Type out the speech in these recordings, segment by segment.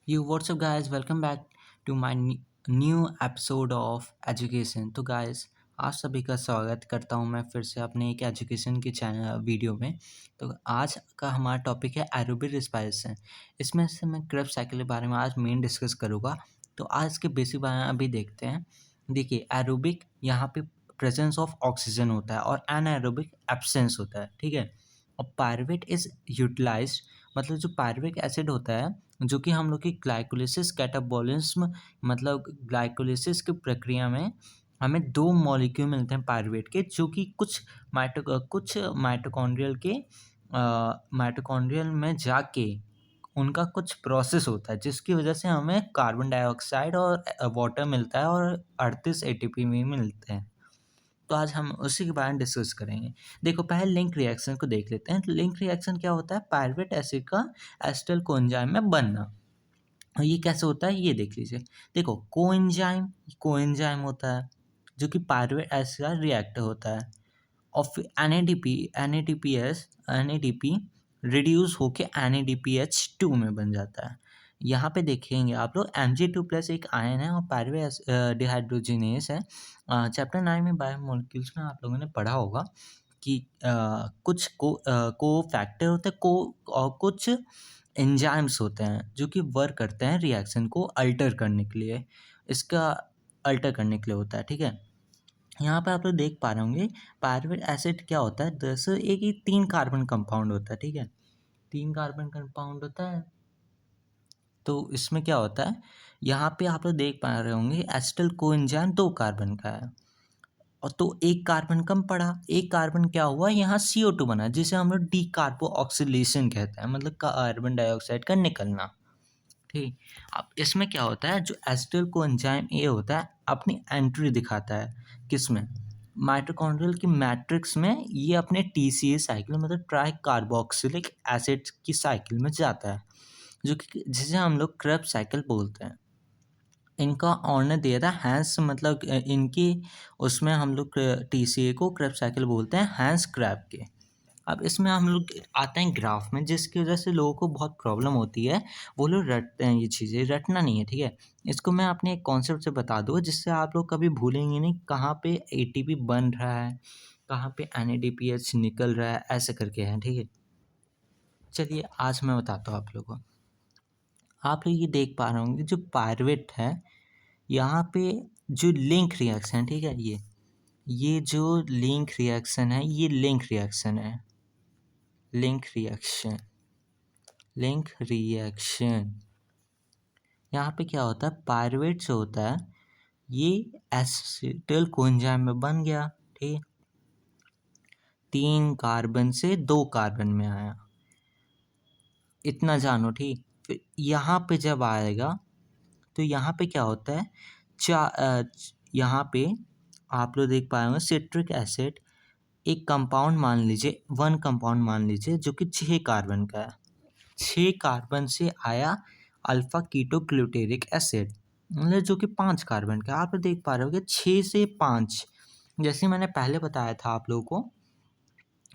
You what's up guys, welcome back to my new episode of education. तो guys, आप सभी का स्वागत करता हूं मैं फिर से अपने एक एजुकेशन के चैनल वीडियो में। तो आज का हमारा टॉपिक है एरोबिक रिस्पायरेशन। इसमें से मैं क्रेब साइकिल के बारे में आज मेन डिस्कस करूँगा। तो आज के बेसिक बारे में अभी देखते हैं। देखिए, एरोबिक यहाँ पे प्रेजेंस ऑफ ऑक्सीजन होता है और एनाएरोबिक एब्सेंस होता है, ठीक है। और पायरुवेट इज यूटिलाइज्ड, मतलब जो पायरुविक एसिड होता है जो कि हम लोग की ग्लाइकोलिसिस कैटाबॉलिज्म, मतलब ग्लाइकोलिसिस की प्रक्रिया में हमें दो मॉलिक्यूल मिलते हैं पायरुवेट के, जो कि कुछ माइटोकॉन्ड्रियल में जाके उनका कुछ प्रोसेस होता है जिसकी वजह से हमें कार्बन डाइऑक्साइड और वाटर मिलता है और 38 एटीपी भी मिलते हैं। तो आज हम उसी के बारे में डिस्कस करेंगे। देखो, पहले लिंक रिएक्शन को देख लेते हैं। तो लिंक रिएक्शन क्या होता है? पायरुवेट एसिड का एसिटल कोएंजाइम में बनना। और ये कैसे होता है ये देख लीजिए। देखो, कोएंजाइम होता है जो कि पायरुवेट एसिड का रिएक्टर होता है और फिर N A D P reduce होके NADPH2 में बन जाता है। यहाँ पे देखेंगे आप लोग Mg2+ एक आयन है और पायरुवेट डिहाइड्रोजिनेस है। चैप्टर 9 में बायोमोलिक्यूल्स में आप लोगों ने पढ़ा होगा कि कुछ को फैक्टर होते हैं को और कुछ एंजाइम्स होते हैं जो कि वर्क करते हैं रिएक्शन को अल्टर करने के लिए। इसका अल्टर करने के लिए होता है, ठीक है। यहाँ पे आप लोग देख पा रहे होंगे पायरुवेट एसिड क्या होता है। दरअसल एक ही 3 कार्बन कंपाउंड होता है, ठीक है। 3 कार्बन कंपाउंड होता है। तो इसमें क्या होता है, यहाँ पे आप लोग देख पा रहे होंगे एसिटल कोएंजाइम 2 कार्बन का है और तो एक कार्बन कम पड़ा। एक कार्बन क्या हुआ, यहाँ CO2 बना जिसे हम लोग डीकार्बोक्सिलेशन कहते हैं, मतलब कार्बन डाइऑक्साइड का निकलना, ठीक। अब इसमें क्या होता है, जो एसिटिल कोएंजाइम ए होता है अपनी एंट्री दिखाता है किसमें, माइटोकॉन्ड्रियल की मैट्रिक्स में। ये अपने TCA साइकिल, मतलब ट्राई कार्बोक्सिलिक एसिड की साइकिल में जाता है, जो कि जिसे हम लोग क्रेब्स साइकिल बोलते हैं। इनका ऑनर दिया था हैंस, मतलब इनकी उसमें हम लोग TCA को क्रेब्स साइकिल बोलते हैं हैंस क्रैब के। अब इसमें हम लोग आते हैं ग्राफ में, जिसकी वजह से लोगों को बहुत प्रॉब्लम होती है। वो लोग रटते हैं, ये चीज़ें रटना नहीं है, ठीक है। इसको मैं अपने एक कॉन्सेप्ट से बता दूँ जिससे आप लोग कभी भूलेंगे नहीं कहाँ पे ATP बन रहा है, कहाँ पे NADPH निकल रहा है, ऐसे करके है, ठीक है। चलिए आज मैं बताता हूँ आप लोगों को। आप लोग ये देख पा रहे होंगे जो पायरुवेट है, यहाँ पे जो लिंक रिएक्शन, ठीक है, ये जो लिंक रिएक्शन है, ये लिंक रिएक्शन है। लिंक रिएक्शन यहाँ पे क्या होता है, पायरुवेट से होता है, ये एसिटिल कोएंजाइम में बन गया, ठीक। 3 कार्बन से 2 कार्बन में आया, इतना जानो, ठीक। फिर यहाँ पे जब आएगा तो यहाँ पे क्या होता है, यहाँ पे आप लोग देख पाए होंगे सिट्रिक एसिड एक कंपाउंड मान लीजिए, 1 कंपाउंड मान लीजिए जो कि 6 कार्बन का है। 6 कार्बन से आया अल्फा कीटोग्लूटेरिक एसिड, मतलब जो कि 5 कार्बन का। आप देख पा रहे होगे 6 से 5, जैसे मैंने पहले बताया था आप लोगों को,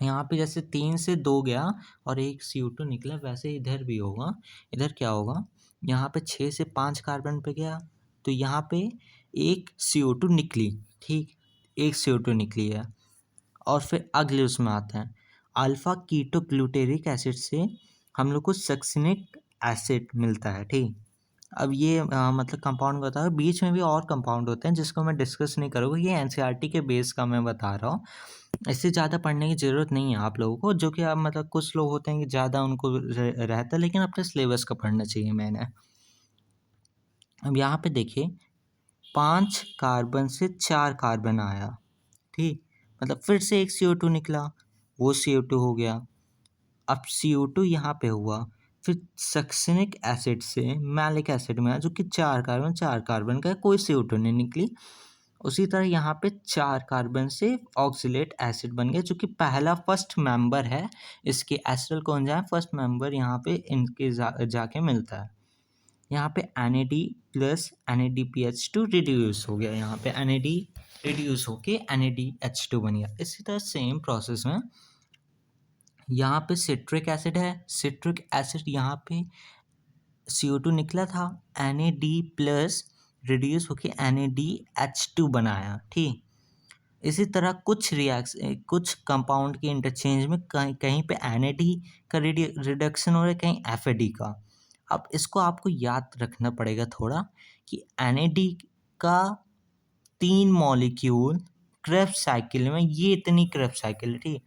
यहाँ पे जैसे 3 से 2 गया और एक CO2 निकला, वैसे इधर भी होगा। इधर क्या होगा, यहाँ पे 6 से 5 कार्बन पे गया तो यहाँ पे एक CO2 निकली, ठीक, एक CO2 निकली है। और फिर अगले उसमें आते हैं अल्फा कीटोग्लूटेरिक एसिड से हम लोग को सक्सिनिक एसिड मिलता है, ठीक। अब ये मतलब कंपाउंड बता रहा हूँ, बीच में भी और कंपाउंड होते हैं जिसको मैं डिस्कस नहीं करूँगा, ये NCERT के बेस का मैं बता रहा हूँ। इससे ज़्यादा पढ़ने की ज़रूरत नहीं है आप लोगों को, जो कि आप मतलब कुछ लोग होते हैं कि ज़्यादा उनको रहता है, लेकिन अपने सिलेबस का पढ़ना चाहिए मैंने। अब यहाँ पे देखिए 5 कार्बन से 4 कार्बन आया, ठीक, मतलब फिर से एक CO2 निकला, वो CO2 हो गया। अब CO2 यहाँ पे हुआ, फिर सक्सिनिक एसिड से मैलिक एसिड में आया जो कि 4 कार्बन का है, कोई CO2 नहीं निकली। उसी तरह यहाँ पे 4 कार्बन से ऑक्सिलेट एसिड बन गया, जो कि पहला फर्स्ट मेंबर है इसके एसिटल कोएंजाइम, फर्स्ट मेंबर यहाँ पे इनके जाके मिलता है। यहाँ पे NAD प्लस NADPH2 रिड्यूस हो गया, यहाँ पे NAD रिड्यूस होके NADH2 बन गया। इसी तरह सेम प्रोसेस में यहाँ पे सिट्रिक एसिड है, सिट्रिक एसिड यहाँ पे CO2 निकला था, NAD+ रिड्यूस होके NADH2 बनाया, ठीक। इसी तरह कुछ कंपाउंड के इंटरचेंज में कहीं कहीं पे NAD का रिडक्शन हो रहा है, कहीं FAD का। अब इसको आपको याद रखना पड़ेगा थोड़ा कि NAD का 3 मॉलिक्यूल क्रेब्स साइकिल में, ये इतनी क्रेब्स साइकिल है, ठीक।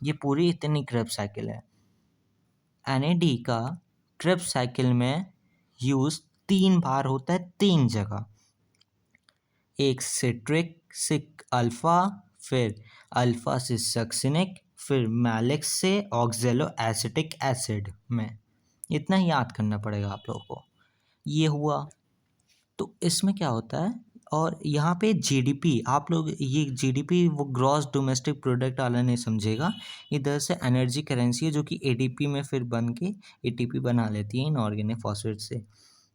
ये पूरी इतनी क्रेब्स साइकिल है। NAD का क्रेब्स साइकिल में यूज 3 बार होता है, 3 जगह। एक सिट्रिक सिक अल्फा, फिर अल्फा से सक्सिनिक, फिर मैलिक्स से ऑक्जेलो एसिटिक एसिड में। इतना ही याद करना पड़ेगा आप लोगों को। ये हुआ। तो इसमें क्या होता है, और यहाँ पे GDP, आप लोग ये GDP वो ग्रॉस डोमेस्टिक प्रोडक्ट वाला नहीं समझेगा। इधर से एनर्जी करेंसी है जो कि ADP में फिर बन के ATP बना लेती है इनऑर्गेनिक फॉस्फेट से।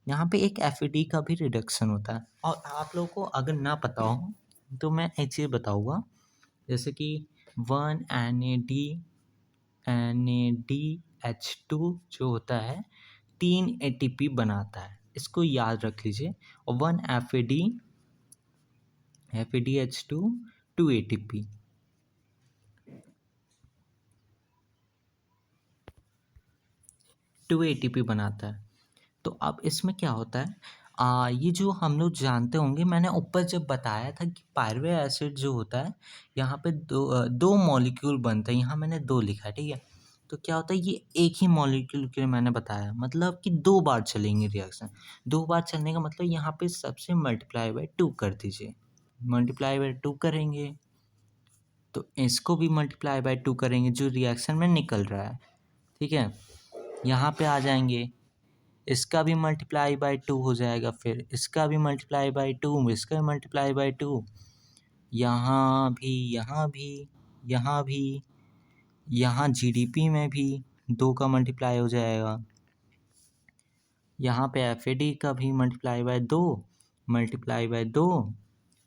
यहाँ पे एक FAD का भी रिडक्शन होता है। और आप लोगों को अगर ना पता हो तो मैं एक चीज़ बताऊँगा, जैसे कि 1 NADH2 जो होता है 3 ATP बनाता है, इसको याद रख लीजिए। और 1 FADH2 2 ATP। टू ATP बनाता है। तो अब इसमें क्या होता है, ये जो हम लोग जानते होंगे, मैंने ऊपर जब बताया था कि पायरुवेट एसिड जो होता है, यहाँ पे दो मॉलिक्यूल बनते हैं, यहाँ मैंने 2 लिखा है, ठीक है। तो क्या होता है, ये एक ही मॉलिक्यूल के लिए मैंने बताया, मतलब कि 2 बार चलेंगे रिएक्शन। 2 बार चलने का मतलब यहाँ पे सबसे मल्टीप्लाई बाय 2 कर दीजिए। मल्टीप्लाई बाय 2 करेंगे तो इसको भी मल्टीप्लाई बाय 2 करेंगे जो रिएक्शन में निकल रहा है, ठीक है। यहाँ पे आ जाएंगे, इसका भी मल्टीप्लाई बाय 2 हो जाएगा, फिर इसका भी मल्टीप्लाई बाय 2, इसका भी मल्टीप्लाई बाय 2, यहाँ भी, यहाँ भी, यहाँ भी, यहाँ GDP में भी 2 का मल्टीप्लाई हो जाएगा। यहाँ पे FAD का भी multiply by 2, multiply by 2,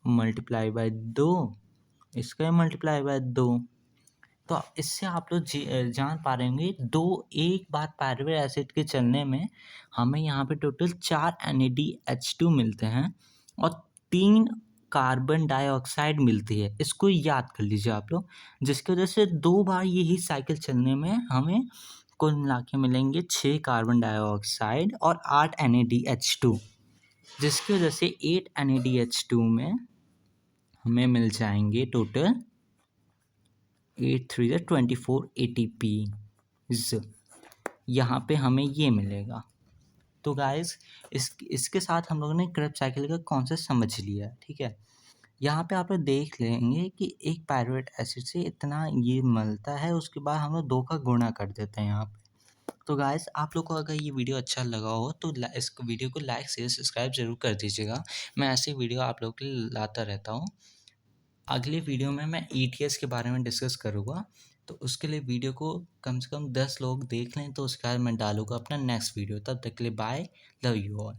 multiply by 2, इसका भी मल्टीप्लाई बाय 2। तो इससे आप लोग जान पा रहे होंगे, एक बार पायरुवेट एसिड के चलने में हमें यहाँ पे टोटल 4 NADH2 मिलते हैं और 3 कार्बन डाइऑक्साइड मिलती है। इसको याद कर लीजिए आप लोग, जिसकी वजह से 2 बार यही साइकिल चलने में हमें कुल मिला के मिलेंगे 6 कार्बन डाइऑक्साइड और 8 NADH2, जिसकी वजह से 8 NADH2 में हमें मिल जाएंगे टोटल 8 3 24 ATP। यहाँ पे हमें ये मिलेगा। तो गाइस इसके साथ हम लोगों ने क्रेब्स साइकिल का कॉन्सेप्ट समझ लिया, ठीक है। यहाँ पे आप लोग देख लेंगे कि एक पायरुवेट एसिड से इतना ये मिलता है, उसके बाद हम लोग 2 का गुणा कर देते हैं यहाँ पे। तो गाइस आप लोग को अगर ये वीडियो अच्छा लगा हो तो इस वीडियो को लाइक शेयर सब्सक्राइब ज़रूर कर दीजिएगा। मैं ऐसे वीडियो आप लोगों के लिए लाता रहता हूँ। अगले वीडियो में मैं ETS के बारे में डिस्कस करूँगा, तो उसके लिए वीडियो को कम से कम 10 लोग देख लें तो उसके बाद मैं डालूँगा अपना नेक्स्ट वीडियो। तब तक के लिए बाय, लव यू ऑल।